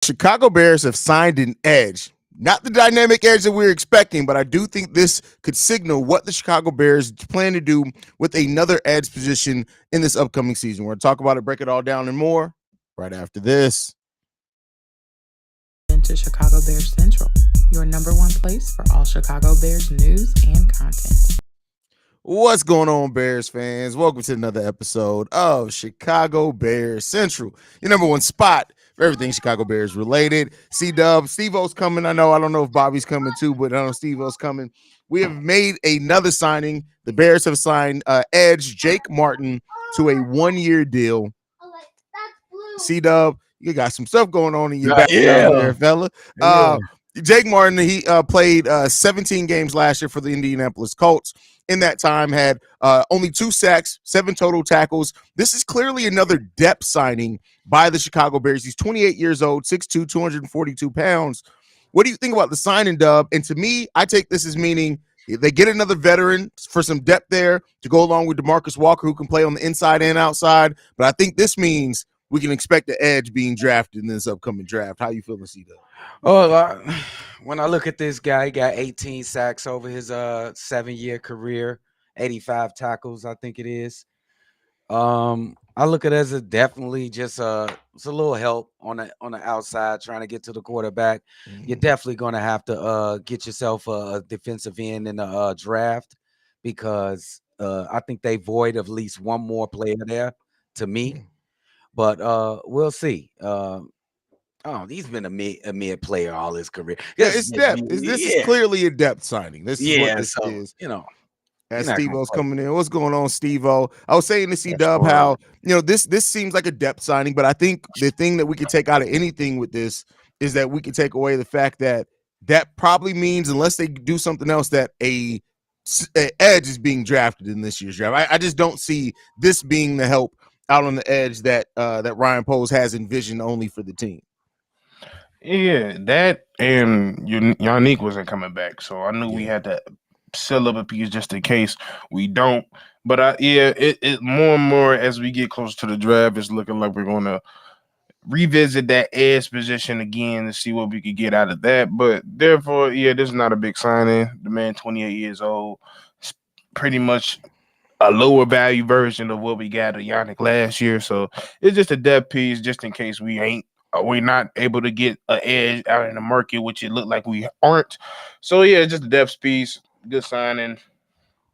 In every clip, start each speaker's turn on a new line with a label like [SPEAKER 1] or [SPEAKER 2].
[SPEAKER 1] Chicago Bears have signed an edge. Not the dynamic edge that we are expecting, but I do think this could signal what the Chicago Bears plan to do with another edge position in this upcoming season. We're going to talk about it, break it all down, and more right after this.
[SPEAKER 2] Into Chicago Bears Central, your number one place for all Chicago Bears news and content.
[SPEAKER 1] What's going on, Bears fans? Welcome to another episode of Chicago Bears Central, your number one spot for everything Chicago Bears related. C-Dub, Stevo's coming. I don't know if Bobby's coming too, but I know Stevo's coming. We have made another signing. The Bears have signed edge Jake Martin to a one-year deal. C-Dub, you got some stuff going on in your background there, fella. Jake Martin, he played 17 games last year for the Indianapolis Colts. In that time, had only 2 sacks, 7 total tackles. This is clearly another depth signing by the Chicago Bears. He's 28 years old, 6'2", 242 pounds. What do you think about the signing, Dub? And to me, I take this as meaning they get another veteran for some depth there to go along with DeMarcus Walker, who can play on the inside and outside. But I think this means we can expect the edge being drafted in this upcoming draft. How you feeling, C-Dub?
[SPEAKER 3] When I look at this guy, he got 18 sacks over his 7-year career, 85 tackles, I think it is. I look at it as definitely just it's a little help on the outside trying to get to the quarterback. Mm-hmm. You're definitely going to have to get yourself a defensive end in the draft because I think they void of at least one more player there to me. But we'll see. He's been a mid player all his career.
[SPEAKER 1] Yeah, it's depth. This is clearly a depth signing. This is what this is. As Stevo's coming in. What's going on, Stevo? I was saying to C-Dub how, this seems like a depth signing, but I think the thing that we could take out of anything with this is that we could take away the fact that probably means, unless they do something else, that a edge is being drafted in this year's draft. I just don't see this being the help out on the edge that Ryan Poles has envisioned only for the team.
[SPEAKER 4] Yeah, that and Yannick wasn't coming back, so I knew we had to sell up a piece just in case we don't. But it more and more as we get closer to the draft, it's looking like we're going to revisit that edge position again to see what we could get out of that. But therefore, this is not a big signing. The man, 28 years old, it's pretty much a lower value version of what we got of Yannick last year. So it's just a depth piece just in case we're not able to get an edge out in the market, which it looked like we aren't. So just a depth piece, good signing,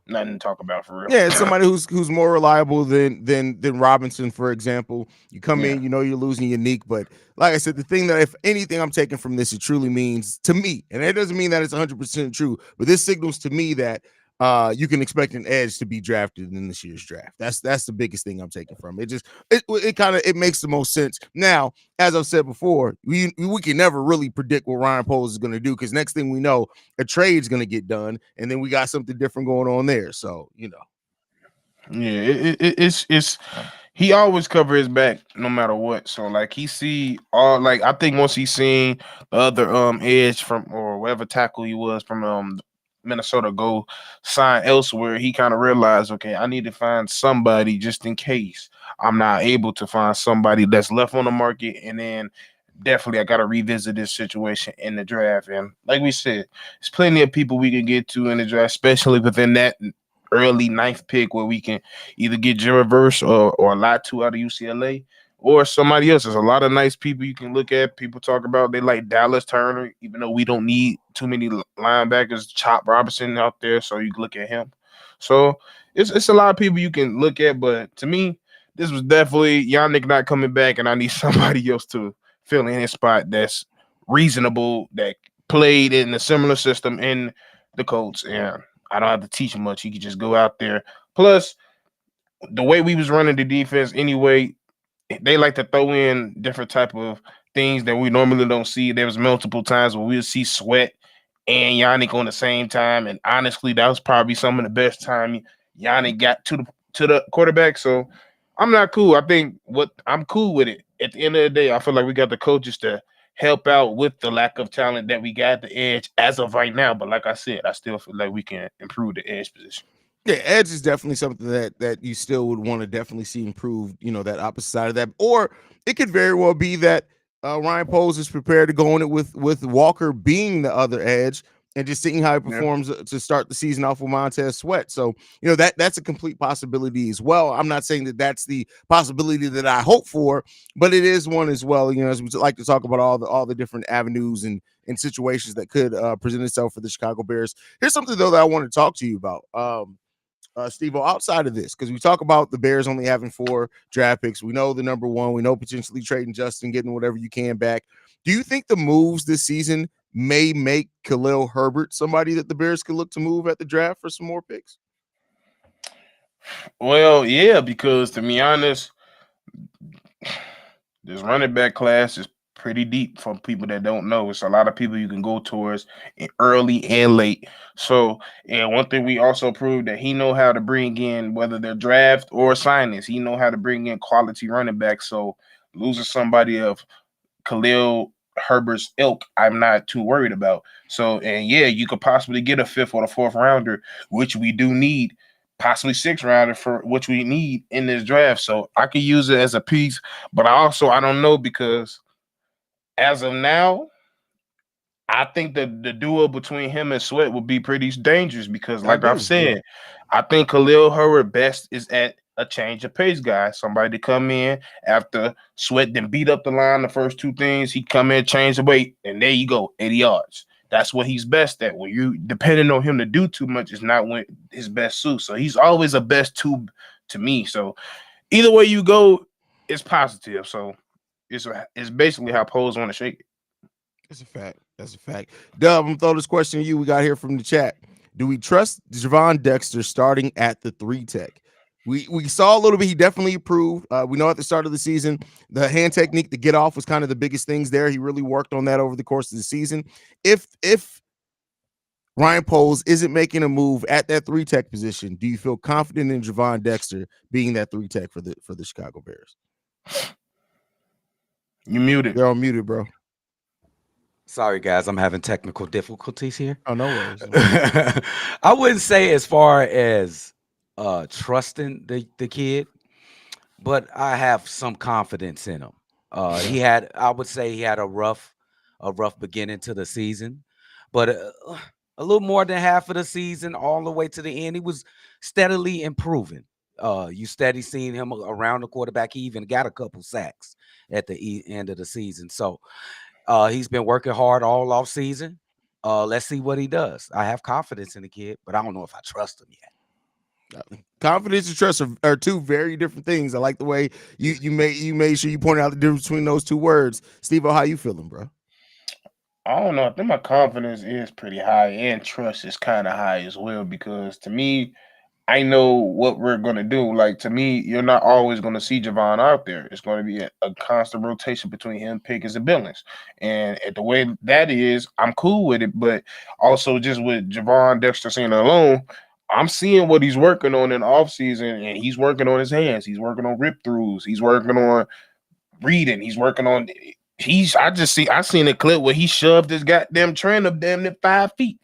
[SPEAKER 4] nothing to talk about for real.
[SPEAKER 1] Yeah, it's somebody who's more reliable than Robinson, for example. You come in, you're losing Yannick, but like I said, the thing that if anything I'm taking from this, it truly means to me, and it doesn't mean that it's 100% true, but this signals to me that you can expect an edge to be drafted in this year's draft. That's the biggest thing I'm taking from it. It makes the most sense. Now, as I've said before, we can never really predict what Ryan Poles is going to do because next thing we know, a trade's going to get done, and then we got something different going on there. So
[SPEAKER 4] it's he always cover his back no matter what. So I think once he's seen the other edge from or whatever tackle he was from Minnesota go sign elsewhere, he kind of realized, okay, I need to find somebody just in case I'm not able to find somebody that's left on the market. And then definitely I got to revisit this situation in the draft. And like we said, there's plenty of people we can get to in the draft, especially within that early 9th pick where we can either get Reverse or a lot two out of UCLA or somebody else. There's a lot of nice people you can look at. People talk about they like Dallas Turner, even though we don't need too many linebackers. Chop Robinson out there, so you can look at him. So it's a lot of people you can look at, but to me, this was definitely Yannick not coming back, and I need somebody else to fill in his spot that's reasonable, that played in a similar system in the Colts. And I don't have to teach him much. He could just go out there. Plus, the way we was running the defense anyway, they like to throw in different type of things that we normally don't see. There was multiple times where we'll see Sweat and Yannick on the same time, and honestly, that was probably some of the best time Yannick got to the quarterback. So I'm not cool. I'm cool with it. At the end of the day, I feel like we got the coaches to help out with the lack of talent that we got the edge as of right now. But like I said, I still feel like we can improve the edge position.
[SPEAKER 1] Yeah, edge is definitely something that you still would want to definitely see improved, that opposite side of that. Or it could very well be that Ryan Poles is prepared to go on it with Walker being the other edge and just seeing how he performs to start the season off with Montez Sweat. So, that's a complete possibility as well. I'm not saying that that's the possibility that I hope for, but it is one as well. As we like to talk about all the different avenues and situations that could present itself for the Chicago Bears. Here's something though that I want to talk to you about. Stevo, outside of this, because we talk about the Bears only having 4 draft picks. We know the number 1. We know potentially trading Justin, getting whatever you can back. Do you think the moves this season may make Khalil Herbert somebody that the Bears could look to move at the draft for some more picks?
[SPEAKER 4] Well, yeah, because to be honest, this running back class is pretty deep for people that don't know. It's a lot of people you can go towards in early and late. So, and one thing we also proved that he know how to bring in, whether they're draft or signings, he know how to bring in quality running backs. So losing somebody of Khalil Herbert's ilk, I'm not too worried about. So, and yeah, you could possibly get a 5th or a 4th rounder, which we do need. Possibly 6th rounder for which we need in this draft. So I could use it as a piece, but I don't know, because as of now, I think that the duo between him and Sweat would be pretty dangerous because, like I've said, I think Khalil Herbert best is at a change of pace guy. Somebody to come in after Sweat then beat up the line the first 2 things. He come in, change the weight, and there you go, 80 yards. That's what he's best at. When you depending on him to do too much is not when his best suit. So he's always a best tube to me. So either way you go, it's positive. So it's basically how Poles want to shake it.
[SPEAKER 1] That's a fact. That's a fact. Dub, I'm gonna throw this question to you. We got here from the chat. Do we trust Javon Dexter starting at the 3 tech? We saw a little bit. He definitely improved. We know at the start of the season, the hand technique, the get off was kind of the biggest things there. He really worked on that over the course of the season. If Ryan Poles isn't making a move at that 3 tech position, do you feel confident in Javon Dexter being that 3 tech for the Chicago Bears?
[SPEAKER 4] You muted.
[SPEAKER 1] They're all muted, bro.
[SPEAKER 3] Sorry, guys. I'm having technical difficulties here.
[SPEAKER 1] Oh, no worries.
[SPEAKER 3] I wouldn't say as far as trusting the kid, but I have some confidence in him. I would say he had a rough beginning to the season, but a little more than half of the season, all the way to the end, he was steadily improving. You steady seeing him around the quarterback. He even got a couple sacks at the end of the season. So he's been working hard all off season. Let's see what he does. I have confidence in the kid, but I don't know if I trust him yet.
[SPEAKER 1] Confidence and trust are 2 very different things. I like the way you made sure you pointed out the difference between those 2 words. Steve-O, how you feeling, bro?
[SPEAKER 4] I don't know. I think my confidence is pretty high and trust is kind of high as well, because to me, I know what we're going to do. Like, to me, you're not always going to see Javon out there. It's going to be a constant rotation between him, Pickens, and Billings. And the way that is, I'm cool with it. But also just with Javon Dexter seeing it alone, I'm seeing what he's working on in the offseason, and he's working on his hands. He's working on rip-throughs. He's working on reading. He's working on – I seen a clip where he shoved his goddamn trainer damn near 5 feet.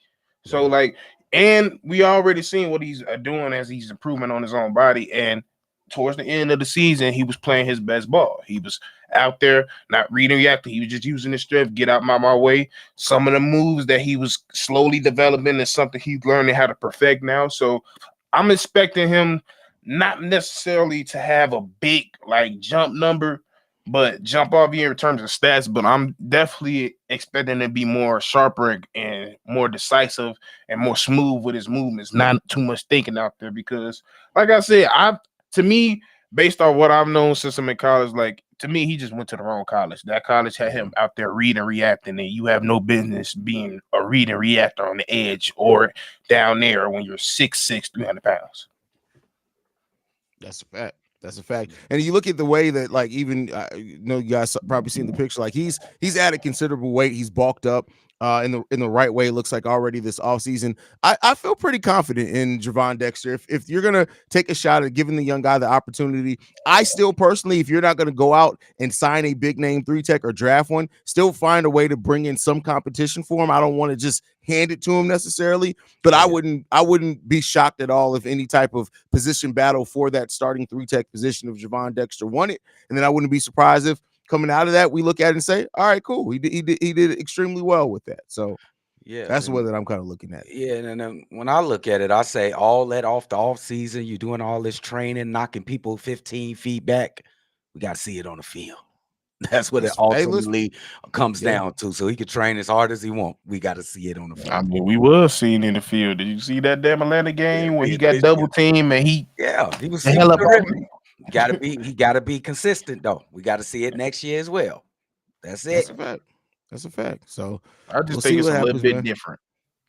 [SPEAKER 4] So, like – and we already seen what he's doing as he's improving on his own body. And towards the end of the season, he was playing his best ball. He was out there, not reading, reacting. He was just using his strength, get out my way. Some of the moves that he was slowly developing is something he's learning how to perfect now. So I'm expecting him not necessarily to have a big jump number, but jump off here in terms of stats. But I'm definitely expecting to be more sharper and more decisive and more smooth with his movements, not too much thinking out there. Because, like I said, to me, based on what I've known since I'm in college, to me, he just went to the wrong college. That college had him out there reading and reacting, and you have no business being a read and reactor on the edge or down there when you're 6'6", 300 pounds.
[SPEAKER 1] That's a fact. That's a fact. And you look at the way that, even you guys probably seen the picture. He's added considerable weight. He's bulked up in the right way. It looks like already this offseason. I feel pretty confident in Javon Dexter. If you're gonna take a shot at giving the young guy the opportunity, I still personally, if you're not gonna go out and sign a big name 3 tech or draft one, still find a way to bring in some competition for him. I don't want to just hand it to him necessarily, but I wouldn't be shocked at all if any type of position battle for that starting 3 tech position of Javon Dexter won it. And then I wouldn't be surprised if coming out of that, we look at it and say, all right, cool. He did extremely well with that. So
[SPEAKER 3] Yeah,
[SPEAKER 1] that's the way that I'm kind of looking at it.
[SPEAKER 3] yeah, and then when I look at it, I say all that off the off season, you're doing all this training, knocking people 15 feet back. We got to see it on the field. That's what it ultimately comes down to. So he can train as hard as he wants. We got to see it on the field.
[SPEAKER 4] I mean, we was seeing in the field. Did you see that damn Atlanta game where he got double team and he
[SPEAKER 3] was
[SPEAKER 4] hell up on me?
[SPEAKER 3] He gotta be consistent though. We got to see it next year as well. That's it.
[SPEAKER 1] That's a fact. So
[SPEAKER 4] I just think it's a little bit different.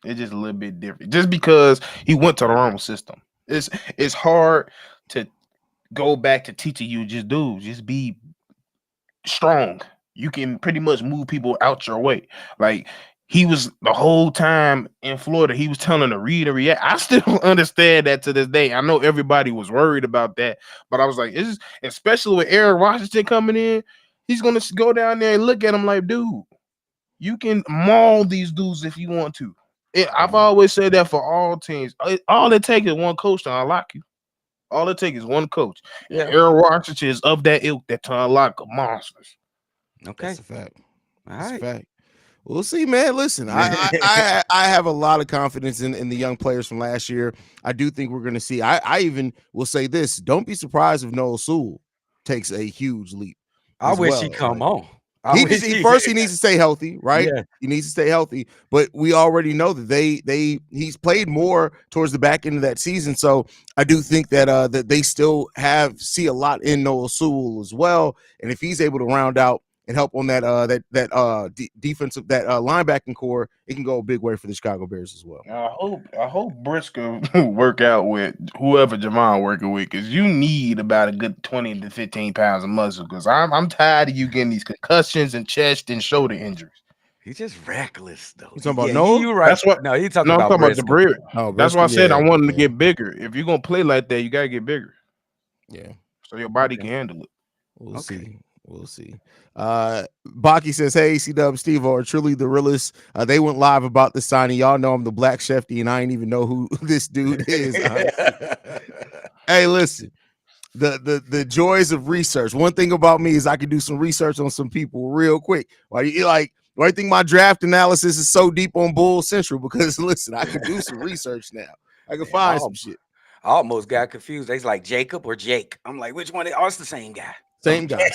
[SPEAKER 4] It's just a little bit different. Just because he went to the wrong system. It's hard to go back to teaching you just be strong. You can pretty much move people out your way. Like he was the whole time in Florida, he was telling to read and react. I still don't understand that to this day. I know everybody was worried about that, but I was like, it's just, especially with Eric Washington coming in, he's gonna go down there and look at him like, dude, you can maul these dudes if you want to. I've always said that for all teams. All it takes is one coach to unlock you. All it takes is one coach. Yeah. Aaron Washington is of that ilk that to unlock monsters.
[SPEAKER 3] Okay.
[SPEAKER 1] That's a fact.
[SPEAKER 3] That's
[SPEAKER 1] a fact. We'll see, man. Listen, I have a lot of confidence in the young players from last year. I do think we're going to see. I even will say this. Don't be surprised if Noah Sewell takes a huge leap.
[SPEAKER 3] I wish he come on.
[SPEAKER 1] He needs to stay healthy, right? Yeah. He needs to stay healthy, but we already know that he's played more towards the back end of that season. So I do think that that they still see a lot in Noah Sewell as well. And if he's able to round out and help on that defensive linebacking core, it can go a big way for the Chicago Bears as well.
[SPEAKER 4] I hope Briscoe work out with whoever Javon working with, because you need about a good 20 to 15 pounds of muscle. Because I'm tired of you getting these concussions and chest and shoulder injuries.
[SPEAKER 3] He's just reckless though.
[SPEAKER 1] You talking about Noah?
[SPEAKER 3] You're right.
[SPEAKER 4] That's what.
[SPEAKER 3] No, he's talking
[SPEAKER 4] I'm
[SPEAKER 3] about
[SPEAKER 4] talking about the Beard.
[SPEAKER 1] Oh,
[SPEAKER 4] that's why I said I want him to get bigger. If you're gonna play like that, you gotta get bigger.
[SPEAKER 1] Yeah.
[SPEAKER 4] So your body can handle it.
[SPEAKER 1] We'll see. We'll see. Baki says, hey, C-Dub, Stevo are truly the realest. They went live about the signing. Y'all know I'm the Black Shefty, and I ain't even know who this dude is. Hey, listen, the joys of research. One thing about me is I can do some research on some people real quick. Why you think my draft analysis is so deep on Bull Central? Because listen, I can do some research now. I can find some shit.
[SPEAKER 3] I almost got confused. They's like Jacob or Jake. I'm like, which one? Oh, it's the same guy.
[SPEAKER 1] Same guy.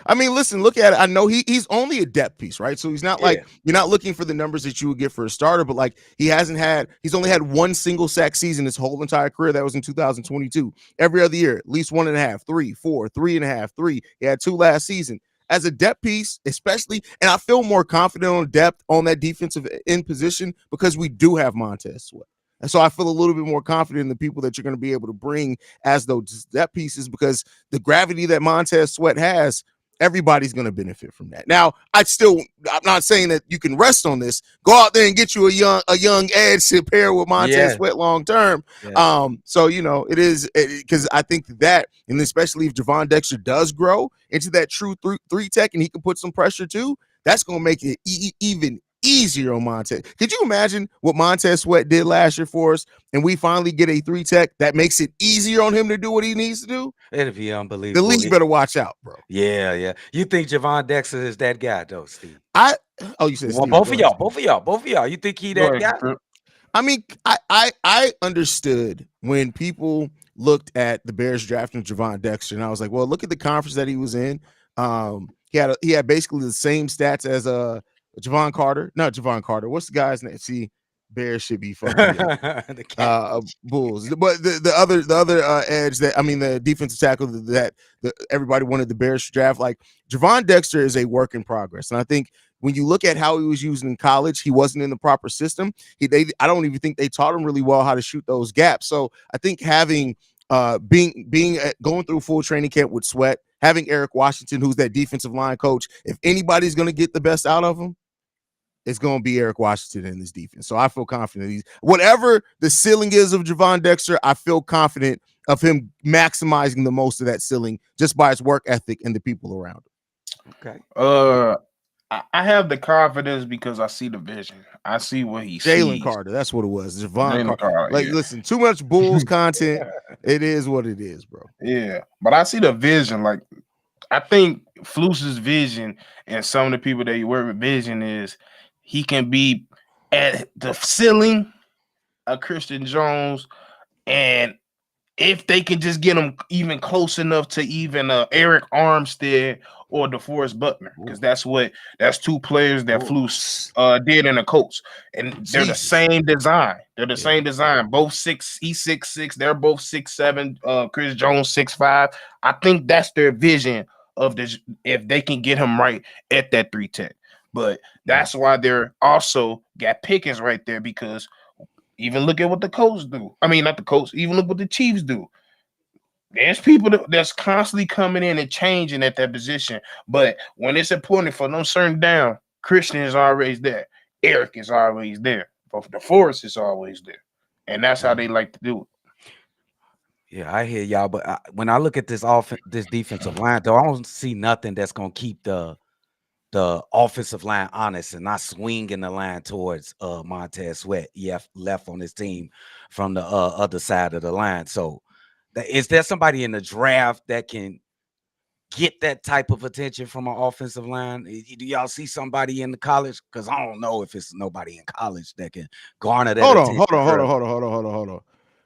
[SPEAKER 1] I mean, listen, look at it. I know he's only a depth piece, right? So he's not like, you're not looking for the numbers that you would get for a starter, but like he's only had one single sack season his whole entire career. That was in 2022. Every other year, at least 1.5, 3, 4, 3.5, 3. He had 2 last season. As a depth piece, especially, and I feel more confident on depth on that defensive end position because we do have Montez Sweat. And so I feel a little bit more confident in the people that you're going to be able to bring as those depth pieces, because the gravity that Montez Sweat has, everybody's going to benefit from that. Now, I'm not saying that you can rest on this. Go out there and get you a young edge to pair with Montez Sweat long term. Yeah. So it is because I think that, and especially if Javon Dexter does grow into that true three tech and he can put some pressure too, that's going to make it even easier on Montez. Could you imagine what Montez Sweat did last year for us, and we finally get a 3 tech that makes it easier on him to do what he needs to do?
[SPEAKER 3] It'd be unbelievable.
[SPEAKER 1] The league better watch out, bro.
[SPEAKER 3] Yeah. You think Javon Dexter is that guy, though, Steve?
[SPEAKER 1] You said
[SPEAKER 3] Steve, both of y'all. You think he that guy?
[SPEAKER 1] I mean, I understood when people looked at the Bears drafting Javon Dexter, and I was like, well, look at the conference that he was in. He had basically the same stats as Javon Carter. What's the guy's name? See, Bears should be fucking Bulls. But the other edge the defensive tackle that everybody wanted the Bears to draft, like Javon Dexter is a work in progress. And I think when you look at how he was used in college, he wasn't in the proper system. I don't even think they taught him really well how to shoot those gaps. So I think having going through full training camp with Sweat, having Eric Washington, who's that defensive line coach, if anybody's going to get the best out of him, it's going to be Eric Washington in this defense. So I feel confident. Whatever the ceiling is of Javon Dexter, I feel confident of him maximizing the most of that ceiling just by his work ethic and the people around him.
[SPEAKER 3] Okay.
[SPEAKER 4] I have the confidence because I see the vision. I see what he sees.
[SPEAKER 1] Jalen Carter, that's what it was. Javon Carter. Listen, too much Bulls content. It is what it is, bro.
[SPEAKER 4] Yeah, but I see the vision. Like I think Fluce's vision and some of the people that you work with vision is he can be at the ceiling of Christian Jones, and if they can just get him even close enough to even Eric Armstead or DeForest Buckner, because that's two players that Flus did in the Colts, and they're the same design. They're the same design. Both 6. He's 6'6". They're both 6'7". Chris Jones 6'5". I think that's their vision of this. If they can get him right at that 3 tech, but that's why they're also got Pickens right there, because. Even look at what the Colts do. I mean, not the Colts. Even look what the Chiefs do. There's people that's constantly coming in and changing at that position. But when it's important for them certain down, Christian is always there. Eric is always there. But the Forest is always there. And that's how they like to do it.
[SPEAKER 3] Yeah, I hear y'all. But when I look at this defensive line, though, I don't see nothing that's going to keep the offensive line honest and not swinging the line towards Montez Sweat. Left on his team from the other side of the line. So is there somebody in the draft that can get that type of attention from an offensive line? Do y'all see somebody in the college? Because I don't know if it's nobody in college that can garner that attention.
[SPEAKER 1] Hold on.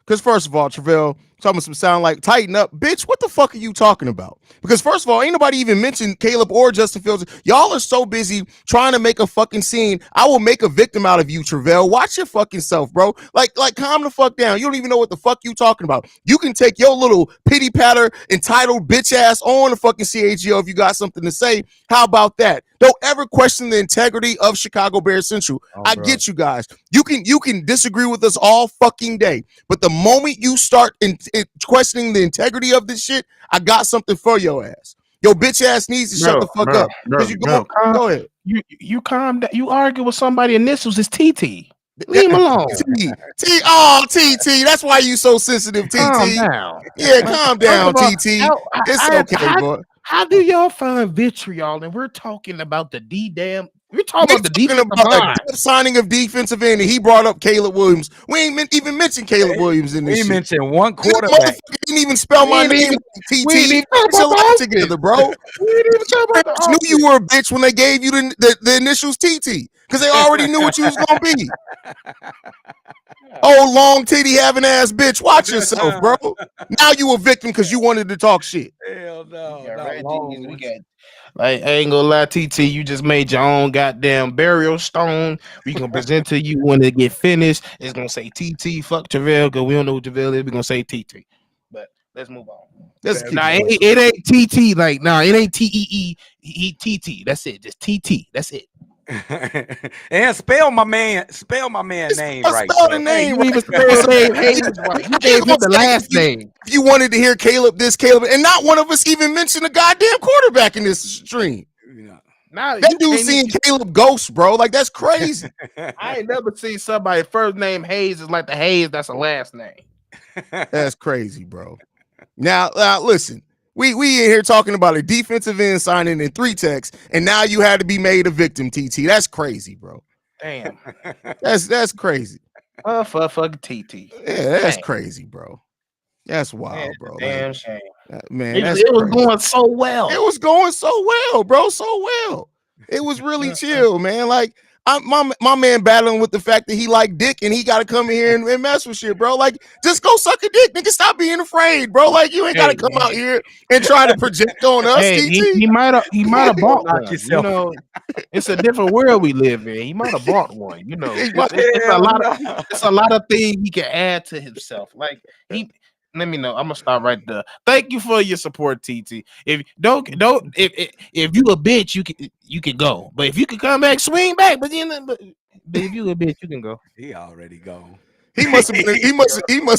[SPEAKER 1] Because first of all, Travell, talking some sound like tighten up, bitch. What the fuck are you talking about? Because first of all, ain't nobody even mentioned Caleb or Justin Fields. Y'all are so busy trying to make a fucking scene. I will make a victim out of you, Travell. Watch your fucking self, bro. Like calm the fuck down. You don't even know what the fuck you talking about. You can take your little pity patter entitled bitch ass on the fucking CHGO if you got something to say. How about that? Don't ever question the integrity of Chicago Bears Central. I get you guys. You can disagree with us all fucking day, but the moment you start in questioning the integrity of this shit, I got something for your ass. Your bitch ass needs to shut the fuck up. Go ahead.
[SPEAKER 4] You calm down. You argue with somebody, and this was his TT. Leave him alone.
[SPEAKER 1] TT. That's why you so sensitive, TT.
[SPEAKER 4] Calm down.
[SPEAKER 1] Yeah, calm down, TT. It's okay, boy.
[SPEAKER 4] How do y'all find vitriol? And we're talking about the we're talking about the defensive line.
[SPEAKER 1] Signing of defensive end, and he brought up Caleb Williams. We ain't even mentioned Caleb Williams in this.
[SPEAKER 3] We mentioned one quarterback.
[SPEAKER 1] Didn't even spell my name. TT. Get your life together, bro. We didn't even talk about the knew you were a bitch when they gave you the initials TT, because they already knew what you was gonna be. Oh, long titty having ass bitch. Watch yourself, bro. Now you a victim because you wanted to talk shit.
[SPEAKER 3] Hell no.
[SPEAKER 4] We got like, I ain't gonna lie, TT, you just made your own goddamn burial stone. We gonna present to you when it get finished. It's gonna say TT, fuck Travell, because we don't know what Travell is. We're gonna say TT. But let's move on. It ain't TT, like, it ain't TEE, That's it. Just TT. That's it.
[SPEAKER 3] And spell my man name right.
[SPEAKER 1] Spell the name.
[SPEAKER 4] You even spell his name. You gave him the last name.
[SPEAKER 1] If you wanted to hear Caleb, and not one of us even mentioned a goddamn quarterback in this stream. That dude seen Caleb Ghost, bro. Like, that's crazy.
[SPEAKER 4] I ain't never seen somebody first name Haize is like the Haize that's a last name.
[SPEAKER 1] That's crazy, bro. Now listen. We in here talking about a defensive end signing in 3 techs, and now you had to be made a victim, TT. That's crazy, bro.
[SPEAKER 4] Damn.
[SPEAKER 1] That's crazy.
[SPEAKER 4] Fuck TT.
[SPEAKER 1] Yeah, that's crazy, bro. That's wild, bro.
[SPEAKER 4] Damn shame.
[SPEAKER 1] Man,
[SPEAKER 4] it was going so well.
[SPEAKER 1] It was going so well, bro. So well. It was really chill, man. Like, my man battling with the fact that he like dick and he got to come in here and mess with shit, bro. Like, just go suck a dick, nigga. Stop being afraid, bro. Like, you ain't got to come out here and try to project on us.
[SPEAKER 4] He might have bought one. You know, it's a different world we live in. He might have bought one. You know, it's a lot of things he can add to himself. Like, let me know. I'm gonna stop right there. Thank you for your support, TT. If if you a bitch, you can go. But if you can come back, swing back. But if you a bitch, you can go.
[SPEAKER 3] He already gone.
[SPEAKER 1] He must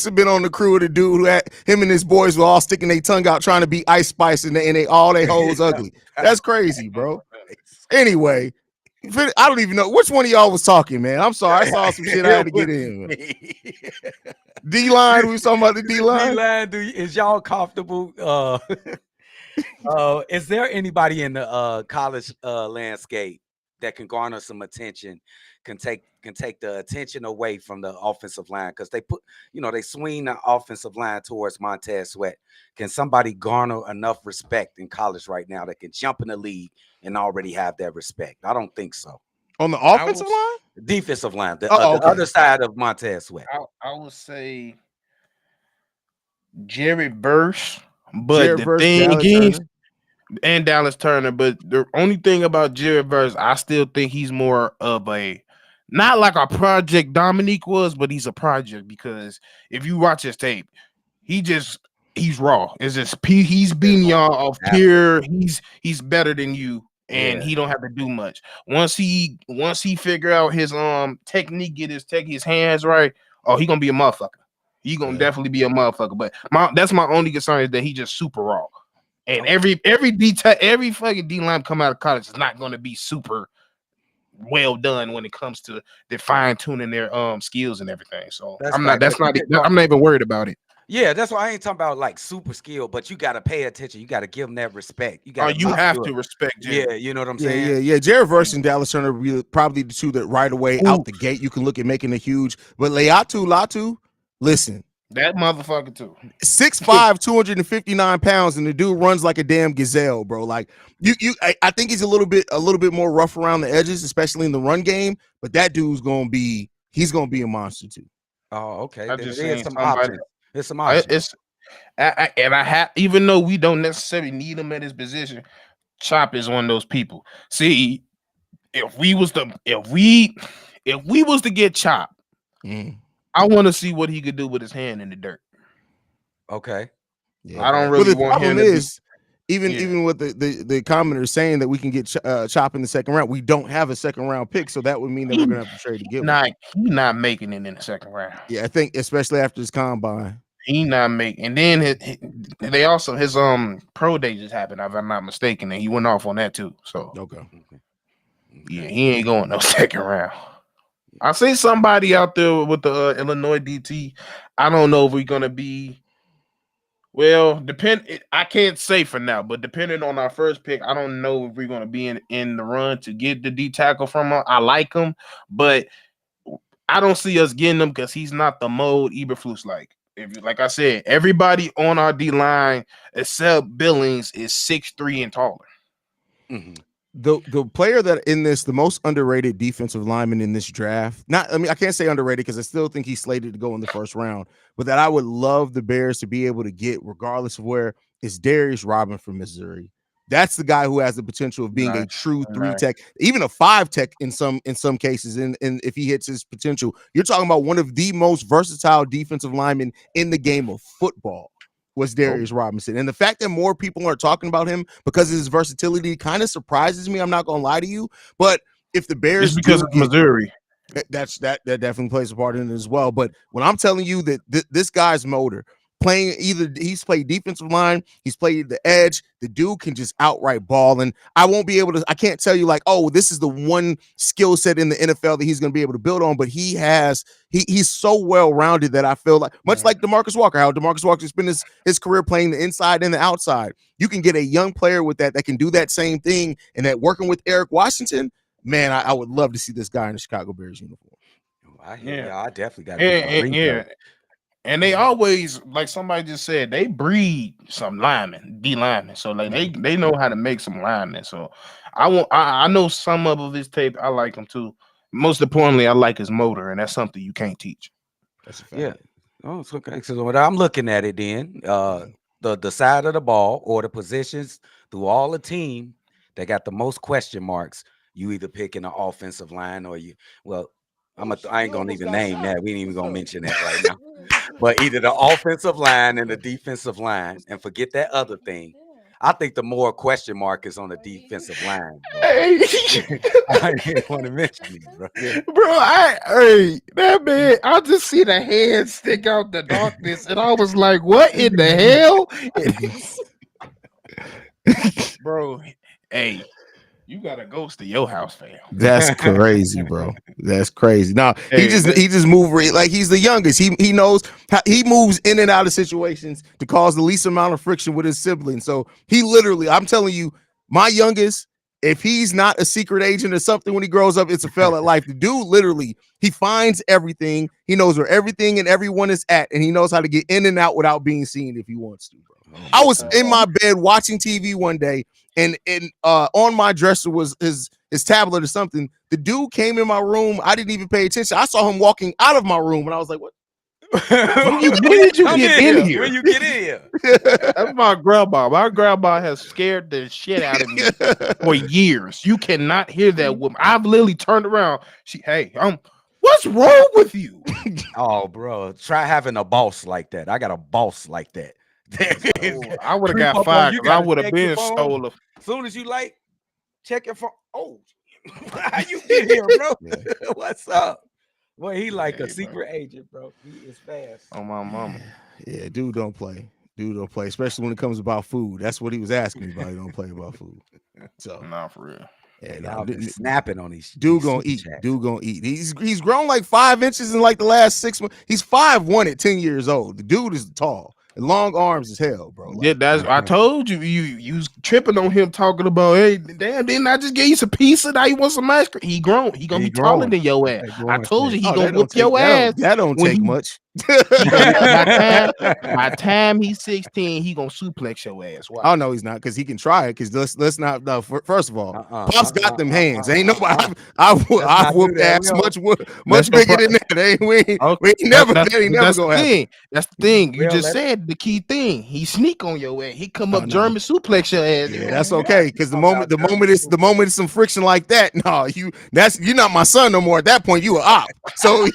[SPEAKER 1] have been on the crew of the dude who had him and his boys were all sticking their tongue out trying to be Ice Spice and they all they hoes ugly. That's crazy, bro. Anyway, I don't even know which one of y'all was talking, man. I'm sorry. I saw some shit I had to get in. D-line, we was talking about the D-line.
[SPEAKER 3] D-line, is y'all comfortable? Is there anybody in the college landscape that can garner some attention, can take the attention away from the offensive line, because they swing the offensive line towards Montez Sweat. Can somebody garner enough respect in college right now that can jump in the league and already have that respect? I don't think so.
[SPEAKER 1] On the offensive line?
[SPEAKER 3] Defensive line, the
[SPEAKER 1] okay.
[SPEAKER 3] other side of Montez Sweat.
[SPEAKER 4] I would say Jared Verse, but the thing is, and Dallas Turner, but the only thing about Jared Verse, I still think he's more of a, not like a project Dominique was, but he's a project, because if you watch his tape, he's raw. It's just he's beating y'all off pure. He's better than you, and he don't have to do much. Once he figure out his technique, get his hands right, he gonna be a motherfucker. He gonna definitely be a motherfucker. But that's my only concern, is that he just super raw. And every fucking D line come out of college is not going to be super well done when it comes to the fine tuning their skills and everything. So I'm not even worried about it.
[SPEAKER 3] Yeah, that's why I ain't talking about like super skill, but you got to pay attention. You got to give them that respect. You
[SPEAKER 4] have to respect Jared.
[SPEAKER 3] Yeah, you know what I'm saying?
[SPEAKER 1] Yeah. Jared Verse and Dallas Turner are probably the two that right away out the gate you can look at making a huge. But Latu, listen.
[SPEAKER 4] That motherfucker too.
[SPEAKER 1] 6'5", 259 pounds, and the dude runs like a damn gazelle, bro. Like I think he's a little bit more rough around the edges, especially in the run game. But that dude's gonna be a monster too.
[SPEAKER 3] Oh, okay.
[SPEAKER 4] There's
[SPEAKER 3] some options. There's some options.
[SPEAKER 4] Even though we don't necessarily need him at his position, Chop is one of those people. See, if we was to get Chop. I want to see what he could do with his hand in the dirt.
[SPEAKER 3] Okay.
[SPEAKER 4] Yeah, I don't really want him to
[SPEAKER 1] even with the commenters saying that we can get Chop in the second round, we don't have a second round pick, so that would mean that we're gonna have to trade to give him.
[SPEAKER 4] He's not making it in the second round.
[SPEAKER 1] Yeah, I think especially after his combine.
[SPEAKER 4] He not making, and then they also his pro day just happened, if I'm not mistaken, and he went off on that too. So yeah, he ain't going no second round. I see somebody out there with the Illinois DT. I don't know if we're gonna be. Well, I can't say for now, but depending on our first pick, I don't know if we're gonna be in the run to get the D tackle from him. I like him, but I don't see us getting him because he's not the mold Eberflus like. Like I said, everybody on our D line except Billings is 6'3" and taller.
[SPEAKER 3] Mm-hmm.
[SPEAKER 1] The player that in this, the most underrated defensive lineman in this draft, I can't say underrated because I still think he's slated to go in the first round, but that I would love the Bears to be able to get regardless of where, is Darius Robin from Missouri. That's the guy who has the potential of being a true 3-tech, even a 5-tech in some cases. And if he hits his potential, you're talking about one of the most versatile defensive linemen in the game of football. Was Darius Robinson. And the fact that more people are talking about him because of his versatility kind of surprises me. I'm not gonna lie to you, but if the Bears,
[SPEAKER 4] it's because of Missouri,
[SPEAKER 1] that definitely plays a part in it as well. But when I'm telling you that this guy's motor, playing he's played defensive line, he's played the edge, the dude can just outright ball. And I can't tell you like, oh, this is the one skill set in the NFL that he's going to be able to build on, but he's so well-rounded that I feel like, much like DeMarcus Walker, how DeMarcus Walker spent his career playing the inside and the outside. You can get a young player with that can do that same thing, and that working with Eric Washington, man, I would love to see this guy in the Chicago Bears uniform.
[SPEAKER 3] I definitely got to
[SPEAKER 4] And they always, like somebody just said, they breed some D linemen. So like they know how to make some linemen. So I know some of his tape. I like him too. Most importantly, I like his motor, and that's something you can't teach.
[SPEAKER 3] That's a fact. Yeah. Oh, it's okay. So when I'm looking at it, then the side of the ball or the positions through all the team that got the most question marks, you either pick in the offensive line or I ain't gonna even name that. We ain't even gonna mention that right now. But either the offensive line and the defensive line, and forget that other thing. I think the more question mark is on the defensive line.
[SPEAKER 4] Hey.
[SPEAKER 3] I didn't want to mention it, bro.
[SPEAKER 4] That man, I just see the head stick out the darkness, and I was like, what in the hell? Bro, hey. You got a ghost to your house, fam.
[SPEAKER 1] That's crazy, bro. That's crazy. No, he just moved like he's the youngest. He knows how he moves in and out of situations to cause the least amount of friction with his siblings. So he literally, I'm telling you, my youngest if he's not a secret agent or something when he grows up, it's a fail at life. The dude literally, he finds everything. He knows where everything and everyone is at, and he knows how to get in and out without being seen if he wants to, bro. I was in my bed watching TV one day, and on my dresser was his tablet or something. The dude came in my room. I didn't even pay attention. I saw him walking out of my room, and I was like, what?
[SPEAKER 4] When did you get in here?
[SPEAKER 3] When you get in here?
[SPEAKER 4] That's my grandma. My grandma has scared the shit out of me for years. You cannot hear that woman. I've literally turned around. What's wrong with you?
[SPEAKER 3] Oh, bro, try having a boss like that. I got a boss like that.
[SPEAKER 4] I would have got fired because I would have been stolen.
[SPEAKER 3] As soon as you check your phone. Oh, how you get here, bro? Yeah. What's up? Well, he like a secret agent, bro. He is fast.
[SPEAKER 4] Oh, my mama.
[SPEAKER 1] Yeah, dude don't play. Dude don't play, especially when it comes about food. That's what he was asking me about. He don't play about food. So
[SPEAKER 4] not for real.
[SPEAKER 3] Yeah, y'all been snapping on these.
[SPEAKER 1] Dude gonna eat. Dude gonna eat. He's grown like 5 inches in like the last 6 months. He's 5'1" at 10 years old. The dude is tall. Long arms as hell, bro. Like,
[SPEAKER 4] yeah, that's I told you. You was tripping on him talking about, hey, damn, didn't I just get you some pizza? Now you want some ice cream? He grown. He gonna be taller than your ass. I told you he gonna whoop your ass.
[SPEAKER 1] That don't take much.
[SPEAKER 4] By time he's 16, he gonna suplex your ass. Wow.
[SPEAKER 1] Oh no, he's not, because he can try it. Because let's not. First of all, Pop's got them hands. Ain't nobody. I whooped ass much bigger than that. We ain't never gonna happen.
[SPEAKER 4] That's the thing. You just said the key thing. He sneak on your ass. He come up German suplex your ass.
[SPEAKER 1] Yeah, that's okay. Because the moment it's some friction like that, no, you're not my son no more. At that point, you an op. So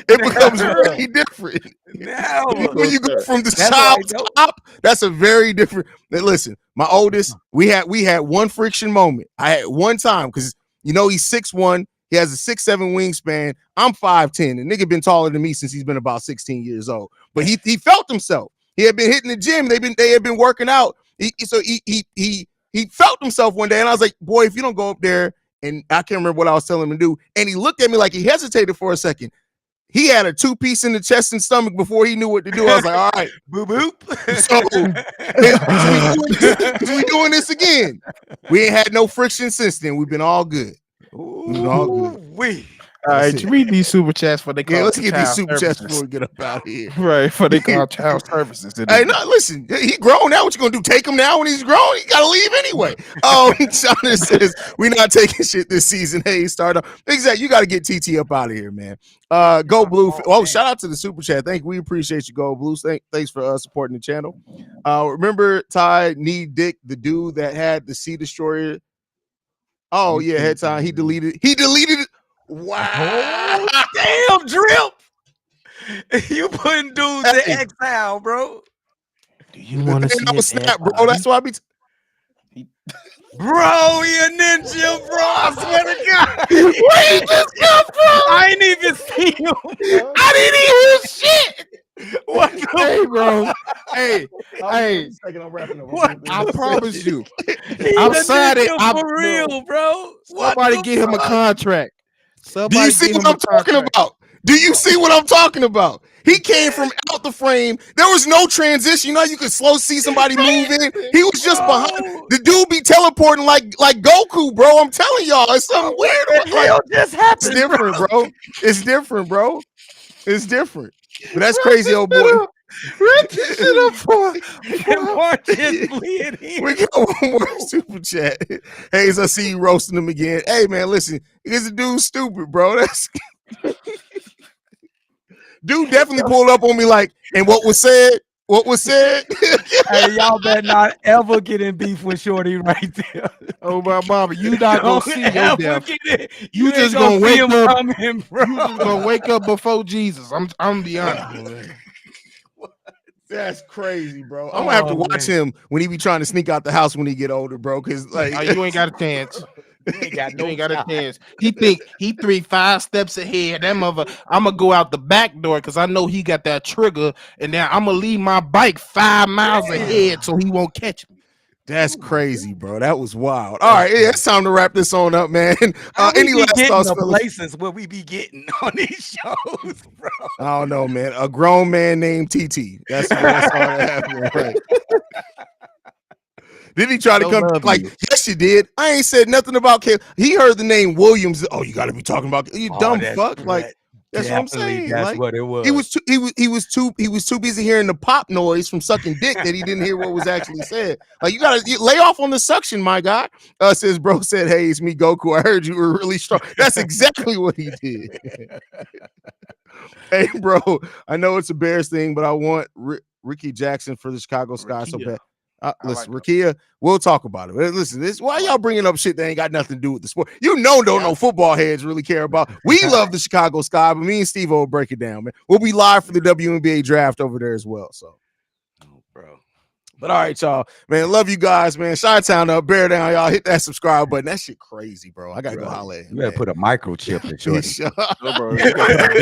[SPEAKER 1] it becomes very different.
[SPEAKER 3] Now,
[SPEAKER 1] when you go from the child to op, that's a very different. Listen, my oldest, we had one friction moment. I had one time because he's 6'1". He has a 6'7" wingspan. I'm 5'10". The nigga been taller than me since he's been about 16 years old. But he felt himself. He had been hitting the gym. They had been working out. He felt himself one day, and I was like, boy, if you don't go up there, and I can't remember what I was telling him to do, and he looked at me like he hesitated for a second. He had a 2-piece in the chest and stomach before he knew what to do. I was like, all right, boop boop. So we doing this again. We ain't had no friction since then. We've been all good.
[SPEAKER 4] All right, read these super chats for they call.
[SPEAKER 1] Yeah, let's get these super chats before we get up out of here.
[SPEAKER 4] Right, for they call child services.
[SPEAKER 1] Hey, no, listen, he grown now. What you gonna do? Take him now when he's grown? He gotta leave anyway. Shauna says we're not taking shit this season. Hey, start up. Exactly, you gotta get TT up out of here, man. Go Blue. Shout out to the super chat. We appreciate you, Go Blue. Thanks for supporting the channel. Remember Ty Need Dick, the dude that had the Sea Destroyer. Oh yeah, head time. He deleted it. Wow.
[SPEAKER 3] Damn, Drip. You putting dudes in exile, bro.
[SPEAKER 4] Do you want to see
[SPEAKER 1] a snap, bro? That's why I be
[SPEAKER 3] bro, you a ninja, bro. I swear to God.
[SPEAKER 4] Where you just come from?
[SPEAKER 3] I ain't even seen him.
[SPEAKER 4] I didn't even hear shit.
[SPEAKER 3] What the
[SPEAKER 4] hey, bro. Hey. I promise you. Outside it,
[SPEAKER 3] for real, bro.
[SPEAKER 4] Somebody get him a contract.
[SPEAKER 1] Do you see what I'm talking about? Do you see what I'm talking about? He came from out the frame. There was no transition. You could slow see somebody move in. He was just behind. The dude be teleporting like Goku, bro. I'm telling y'all, it's something weird.
[SPEAKER 3] What the hell just happened?
[SPEAKER 1] It's different, bro. It's different, bro. It's different. But that's crazy, old boy.
[SPEAKER 4] Rip this shit up for.
[SPEAKER 1] We got one more super chat. Haize, I see you roasting him again. Hey, man, listen. Because the dude's stupid, bro. That's dude definitely pulled up on me like, and what was said? What was said?
[SPEAKER 3] Hey, y'all better not ever get in beef with Shorty right there.
[SPEAKER 4] Oh my mama, you not gonna see your death.
[SPEAKER 3] You
[SPEAKER 4] just gonna wake up. You just gonna wake up before Jesus. I'm be honest.
[SPEAKER 1] That's crazy, bro. I'm gonna have to watch him when he be trying to sneak out the house when he get older, bro. Because like
[SPEAKER 4] you ain't got a chance. You ain't got a chance. He think he 3-5 steps ahead. That mother, I'm gonna go out the back door because I know he got that trigger, and then I'm gonna leave my bike 5 miles ahead so he won't catch me.
[SPEAKER 1] That's crazy, bro. That was wild. All right, yeah, it's time to wrap this on up, man. Any last thoughts,
[SPEAKER 3] places where we be getting on these shows, bro?
[SPEAKER 1] I don't know, man. A grown man named TT. That's all that happened, right? Did he try to come like, yes, you did. I ain't said nothing about Khalil. He heard the name Williams. Oh, you got to be talking about you dumb fuck. Like, that's what I'm saying.
[SPEAKER 3] That's
[SPEAKER 1] like,
[SPEAKER 3] what it was.
[SPEAKER 1] He was too busy hearing the pop noise from sucking dick that he didn't hear what was actually said. Like, you gotta lay off on the suction, my guy. Says bro said, hey, it's me, Goku. I heard you were really strong. That's exactly what he did. Hey, bro, I know it's a Bears thing, but I want Ricky Jackson for the Chicago Sky so bad. Listen, like Rakia, we'll talk about it. Listen, why y'all bringing up shit that ain't got nothing to do with the sport? Don't know football heads really care about. We love the Chicago Sky, but me and Steve will break it down, man. We'll be live for the WNBA draft over there as well. So,
[SPEAKER 3] bro.
[SPEAKER 1] But all right, y'all, man. Love you guys, man. Chi-Town up, bear down, y'all. Hit that subscribe button. That shit crazy, bro. I gotta go holler at him.
[SPEAKER 3] You gotta put a microchip in your
[SPEAKER 4] bro.